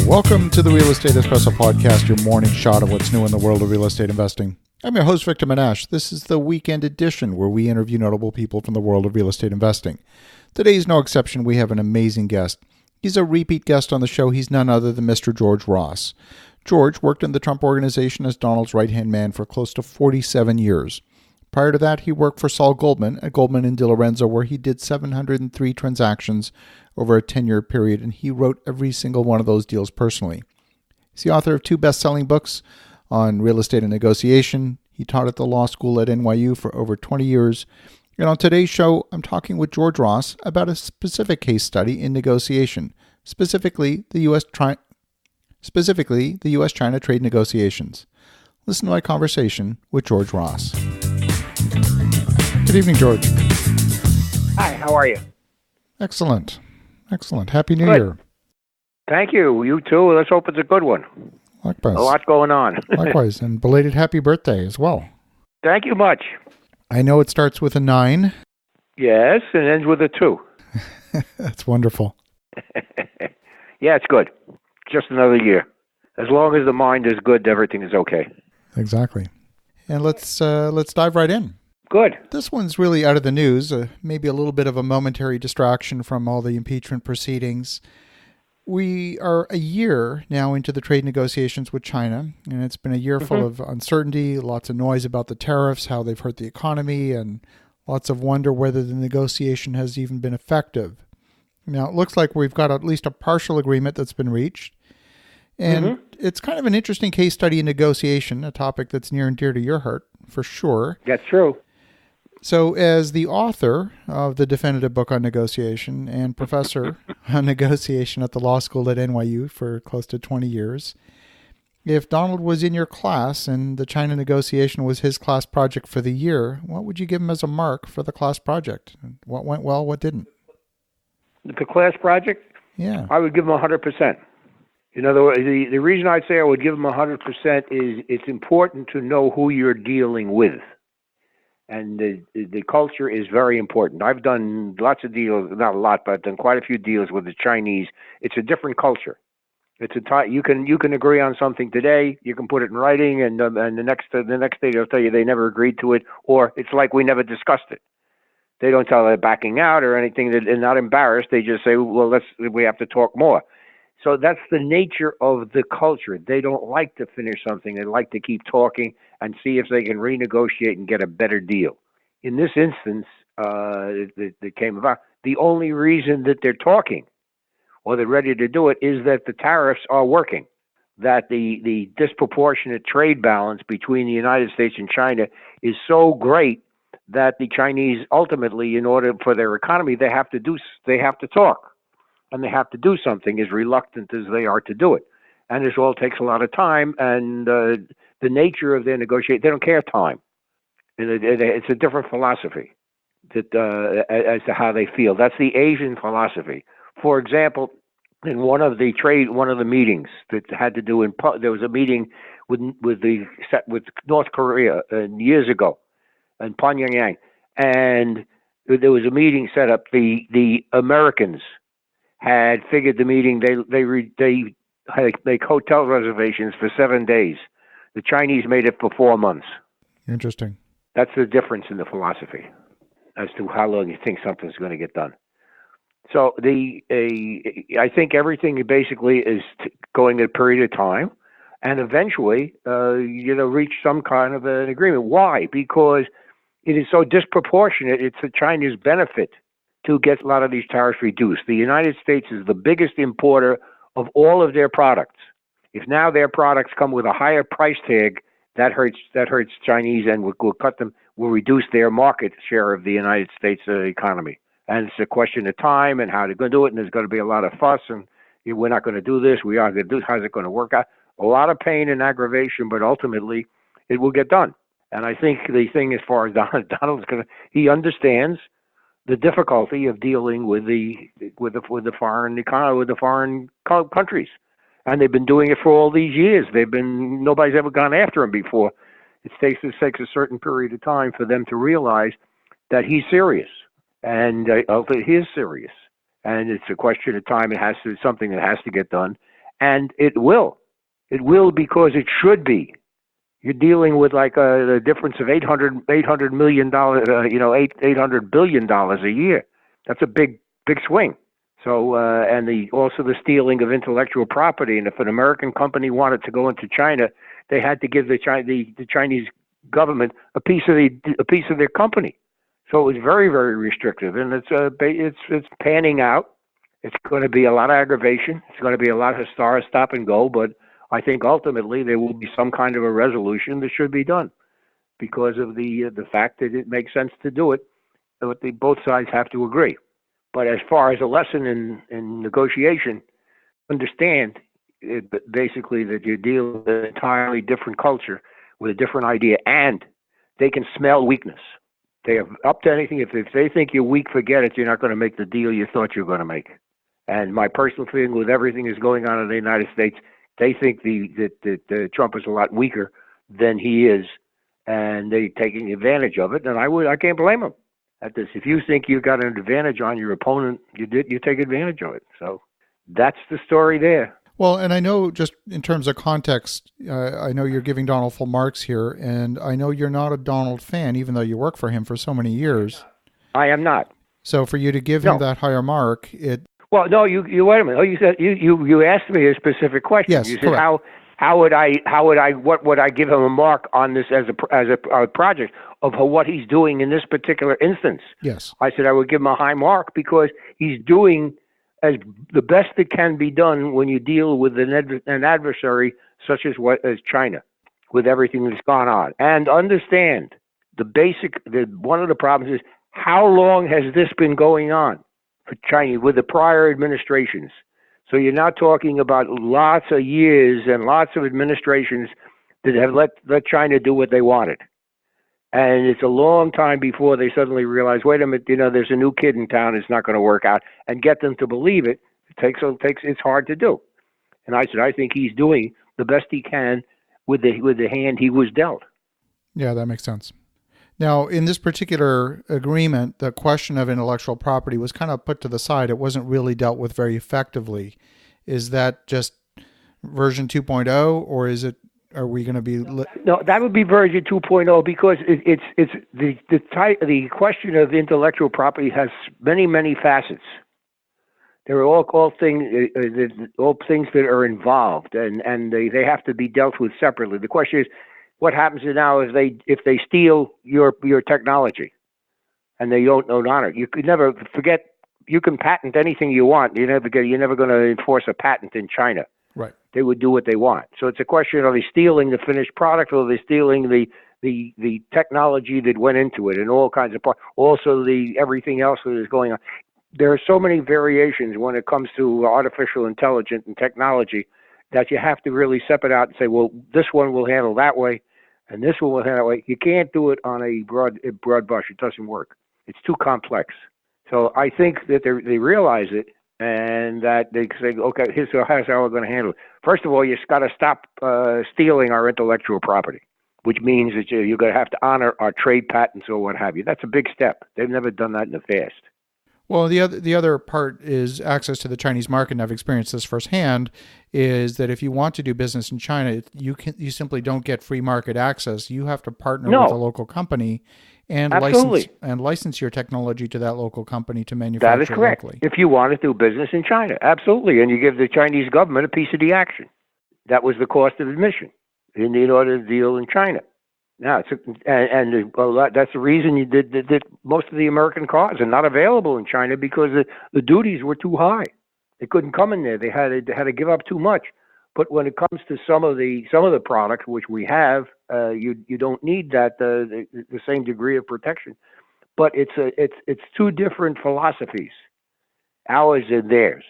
Welcome to the Real Estate Espresso Podcast, your morning shot of what's new in the world of real estate investing. I'm your host, Victor Menashe. This is the weekend edition where we interview notable people from the world of real estate investing. Today's no exception. We have an amazing guest. He's a repeat guest on the show. He's none other than Mr. George Ross. George worked in the Trump Organization as Donald's right-hand man for close to 47 years. Prior to that, he worked for Saul Goldman at Goldman & DiLorenzo, where he did 703 transactions over a 10-year period, and he wrote every single one of those deals personally. He's the author of 2 best-selling books on real estate and negotiation. He taught at the law school at NYU for over 20 years. And on today's show, I'm talking with George Ross about a specific case study in negotiation, specifically the U.S.-China trade negotiations. Listen to my conversation with George Ross. Good evening, George. Hi, how are you? Excellent. Happy New Good. Year. Thank you. You too. Let's hope it's a good one. Likewise. A lot going on. Likewise. And belated happy birthday as well. Thank you much. I know it starts with a 9. Yes, and ends with a 2. That's wonderful. Yeah, it's good. Just another year. As long as the mind is good, everything is okay. Exactly. And let's dive right in. Good. This one's really out of the news, maybe a little bit of a momentary distraction from all the impeachment proceedings. We are a year now into the trade negotiations with China, and it's been a year full of uncertainty, lots of noise about the tariffs, how they've hurt the economy, and lots of wonder whether the negotiation has even been effective. Now, it looks like we've got at least a partial agreement that's been reached, and it's kind of an interesting case study in negotiation, a topic that's near and dear to your heart, for sure. That's true. So as the author of the definitive book on negotiation and professor on negotiation at the law school at NYU for close to 20 years, if Donald was in your class and the China negotiation was his class project for the year, what would you give him as a mark for the class project? What went well, what didn't? The class project? Yeah. I would give him 100%. In other words, the reason I'd say I would give him 100% is it's important to know who you're dealing with. And the culture is very important. I've done lots of deals, not a lot, but I've done quite a few deals with the Chinese. It's a different culture. It's you can agree on something today, you can put it in writing, and the next day they'll tell you they never agreed to it, or it's like we never discussed it. They don't tell they're backing out or anything. They're not embarrassed. They just say, well, we have to talk more. So that's the nature of the culture. They don't like to finish something. They like to keep talking and see if they can renegotiate and get a better deal. In this instance, that came about, the only reason that they're talking or they're ready to do it is that the tariffs are working, that the disproportionate trade balance between the United States and China is so great that the Chinese ultimately, in order for their economy, they have to talk. And they have to do something, as reluctant as they are to do it. And this all takes a lot of time, and the nature of their negotiation, they don't care time. It's a different philosophy that as to how they feel. That's the Asian philosophy. For example, in one of the meetings that had to do there was a meeting with North Korea years ago in Pyongyang, and there was a meeting set up. The Americans had figured the meeting. They make hotel reservations for 7 days. The Chinese made it for 4 months. Interesting. That's the difference in the philosophy as to how long you think something's going to get done. So I think everything basically is going a period of time, and eventually, reach some kind of an agreement. Why? Because it is so disproportionate. It's to China's benefit to get a lot of these tariffs reduced. The United States is the biggest importer of all of their products. If now their products come with a higher price tag, that hurts Chinese and will reduce their market share of the United States economy. And it's a question of time and how they're going to do it, and there's going to be a lot of fuss, and we're not going to do this, we are going to do this, how's it going to work out? A lot of pain and aggravation, but ultimately it will get done. And I think the thing as far as Donald's he understands the difficulty of dealing with the foreign economy, with the foreign countries, and they've been doing it for all these years. Nobody's ever gone after them before. It takes a certain period of time for them to realize that he's serious, and he is serious, and it's a question of time. It has to something that has to get done, And it will. It will because it should be. You're dealing with like a difference of $800 million, $800 billion a year. That's a big swing. So, and also the stealing of intellectual property. And if an American company wanted to go into China, they had to give the Chinese government a piece of their company. So it was very, very restrictive, and it's panning out. It's going to be a lot of aggravation. It's going to be a lot of stop and go, but I think ultimately there will be some kind of a resolution that should be done because of the fact that it makes sense to do it. But both sides have to agree. But as far as a lesson in negotiation, understand basically that you're dealing with an entirely different culture with a different idea, and they can smell weakness. They are up to anything. If they think you're weak, forget it. You're not going to make the deal you thought you were going to make. And my personal feeling with everything that's going on in the United States, they think that Trump is a lot weaker than he is, and they're taking advantage of it. And I can't blame them at this. If you think you got an advantage on your opponent, you take advantage of it. So that's the story there. Well, and I know just in terms of context, I know you're giving Donald full marks here, and I know you're not a Donald fan, even though you work for him for so many years. I am not. So for you to give him that higher mark, Well, no, you wait a minute. Oh, you said you asked me a specific question. Yes, you said correct. what would I give him a mark on this as a project of what he's doing in this particular instance? Yes. I said I would give him a high mark because he's doing as the best that can be done when you deal with an adversary such as China, with everything that's gone on. And understand one of the problems is how long has this been going on for China with the prior administrations? So you're now talking about lots of years and lots of administrations that have let China do what they wanted. And it's a long time before they suddenly realize, wait a minute, there's a new kid in town. It's not going to work out, and get them to believe it. It's hard to do. And I said, I think he's doing the best he can with the hand he was dealt. Yeah, that makes sense. Now, in this particular agreement, the question of intellectual property was kind of put to the side. It wasn't really dealt with very effectively. Is that just version 2.0, or are we going to be? No, that would be version 2.0 because it's the question of intellectual property has many facets. There are all things that are involved, and they have to be dealt with separately. The question is, what happens now if they steal your technology, and they don't honor it? You could never forget. You can patent anything you want. You're never going to enforce a patent in China. Right. They would do what they want. So it's a question: are they stealing the finished product, or are they stealing the technology that went into it, and all kinds of parts? Also, everything else that is going on. There are so many variations when it comes to artificial intelligence and technology that you have to really separate out and say, well, this one will handle that way, and this one will handle that way. You can't do it on a broad brush. It doesn't work. It's too complex. So I think that they realize it, and that they say, okay, here's how we're going to handle it. First of all, you just got to stop stealing our intellectual property, which means that you're going to have to honor our trade patents or what have you. That's a big step. They've never done that in the past. Well, the other part is access to the Chinese market, and I've experienced this firsthand, is that if you want to do business in China, you simply don't get free market access. You have to partner with a local company and license your technology to that local company to manufacture. That is correct. Locally. If you want to do business in China, absolutely, and you give the Chinese government a piece of the action. That was the cost of admission in order to deal in China. Now, that's the reason you did that. Most of the American cars are not available in China because the duties were too high. They couldn't come in there. They had to give up too much. But when it comes to some of the products which we have, you don't need that the same degree of protection. But it's two different philosophies, ours and theirs.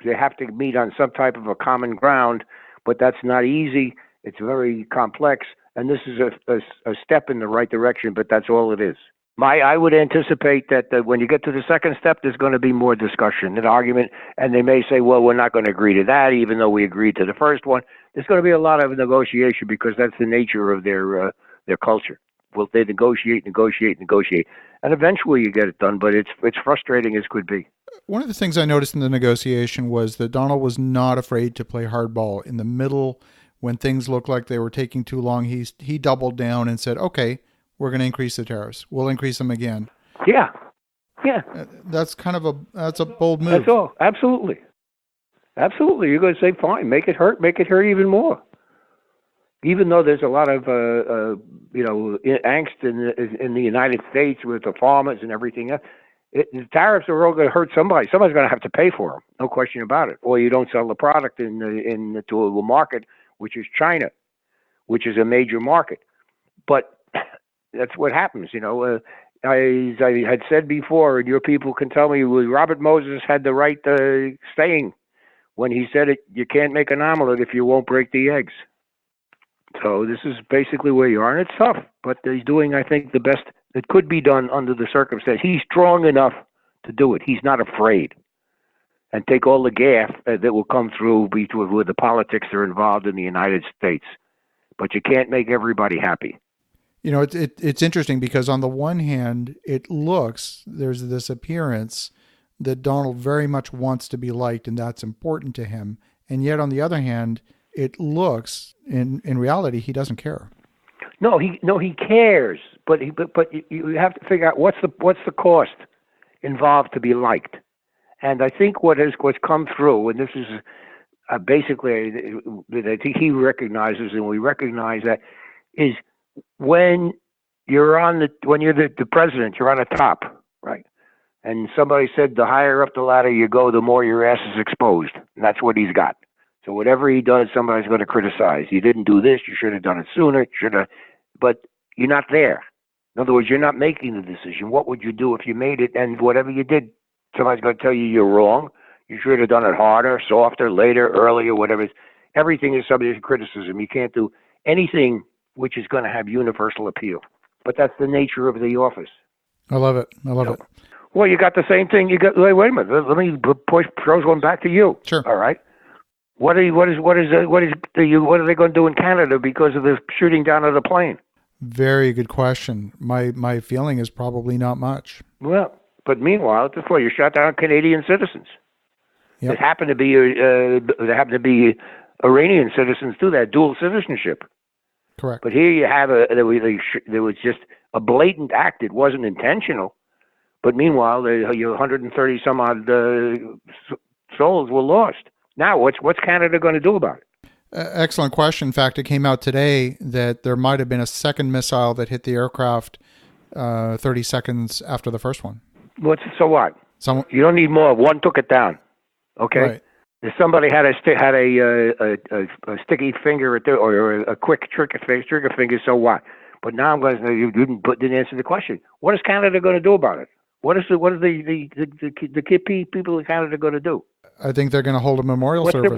They have to meet on some type of a common ground, but that's not easy. It's very complex. And this is a step in the right direction, but that's all it is. I would anticipate that when you get to the second step, there's going to be more discussion and argument, and they may say, well, we're not going to agree to that, even though we agreed to the first one. There's going to be a lot of negotiation because that's the nature of their culture. Well, they negotiate, and eventually you get it done. But it's frustrating as could be. One of the things I noticed in the negotiation was that Donald was not afraid to play hardball in the middle when things looked like they were taking too long. He doubled down and said, "Okay, we're going to increase the tariffs. We'll increase them again." Yeah. That's kind of a bold move. That's all. Absolutely. You're going to say, fine, make it hurt even more. Even though there's a lot of angst in the United States with the farmers and everything else, the tariffs are all going to hurt somebody. Somebody's going to have to pay for them, no question about it. Or you don't sell the product to a market, which is China, which is a major market. But that's what happens, As I had said before, and your people can tell me, Robert Moses had the right saying when he said it, you can't make an omelet if you won't break the eggs. So this is basically where you are, and it's tough. But he's doing, I think, the best that could be done under the circumstances. He's strong enough to do it. He's not afraid. And take all the gaffe that will come through with the politics that are involved in the United States. But you can't make everybody happy. It's interesting because on the one hand, there's this appearance that Donald very much wants to be liked, and that's important to him. And yet on the other hand, it looks, in reality, he doesn't care. No, he cares, but you have to figure out what's the cost involved to be liked. And I think what's come through, and this is basically that I think he recognizes, and we recognize that, is when you're the president, you're on the top, right? And somebody said the higher up the ladder you go, the more your ass is exposed. And that's what he's got. So whatever he does, somebody's going to criticize. You didn't do this. You should have done it sooner. But you're not there. In other words, you're not making the decision. What would you do if you made it? And whatever you did, somebody's going to tell you you're wrong. You should have done it harder, softer, later, earlier, whatever. Everything is subject to criticism. You can't do anything which is going to have universal appeal. But that's the nature of the office. I love it. Well, you got the same thing. You got. Wait a minute. Let me throw one back to you. Sure. All right. What are they going to do in Canada because of the shooting down of the plane? Very good question. My feeling is probably not much. Well, but meanwhile, before you shot down Canadian citizens, yep. There happen to be Iranian citizens too. That dual citizenship. Correct. But here you have there was just a blatant act. It wasn't intentional. But meanwhile, 130 some odd souls were lost. Now, what's Canada going to do about it? Excellent question. In fact, it came out today that there might have been a second missile that hit the aircraft 30 seconds after the first one. So what? You don't need more. One took it down. Okay. Right. If somebody had a sticky finger or a quick trigger finger, so what? But now I'm going to say you didn't answer the question. What is Canada going to do about it? What is the people in Canada going to do? I think they're going to hold a memorial service. How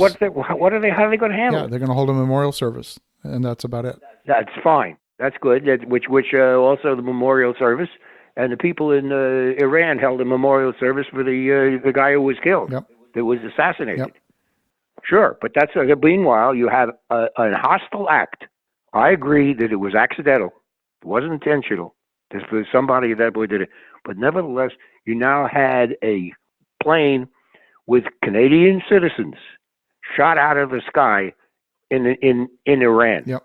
are they going to handle it? Yeah, they're going to hold a memorial service, and that's about it. That's fine. That's good. Which also the memorial service, and the people in Iran held a memorial service for the guy who was killed. Yep. That was assassinated. Yep. Sure, but that's meanwhile you have a hostile act. I agree that it was accidental. It wasn't intentional. There's somebody that did it. But nevertheless, you now had a plane with Canadian citizens shot out of the sky in Iran. Yep.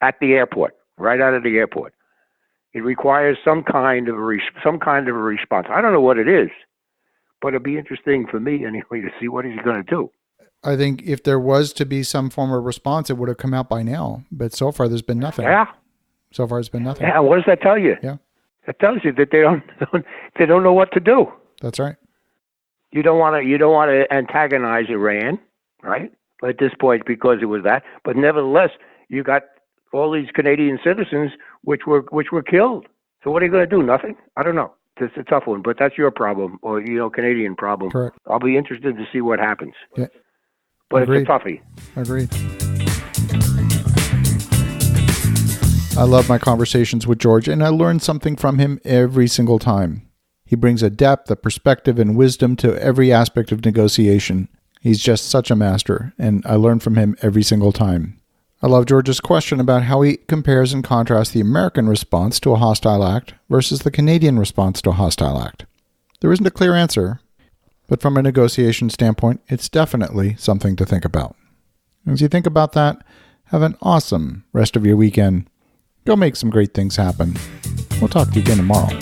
At the airport, right out of the airport. It requires some kind of a response. I don't know what it is, but it'll be interesting for me anyway to see what he's going to do. I think if there was to be some form of response, it would have come out by now. But so far, there's been nothing. Yeah. So far, it's been nothing. Yeah. What does that tell you? Yeah. It tells you that they don't know what to do. That's right. You don't want to antagonize Iran, right? But at this point, because it was that. But nevertheless, you got all these Canadian citizens which were killed. So what are you going to do? Nothing? I don't know. It's a tough one, but that's your problem, or Canadian problem. Correct. I'll be interested to see what happens. Yeah. But Agreed. It's a toughie. Agreed. I love my conversations with George, and I learn something from him every single time. He brings a depth, a perspective, and wisdom to every aspect of negotiation. He's just such a master, and I learn from him every single time. I love George's question about how he compares and contrasts the American response to a hostile act versus the Canadian response to a hostile act. There isn't a clear answer, but from a negotiation standpoint, it's definitely something to think about. As you think about that, have an awesome rest of your weekend. Go make some great things happen. We'll talk to you again tomorrow.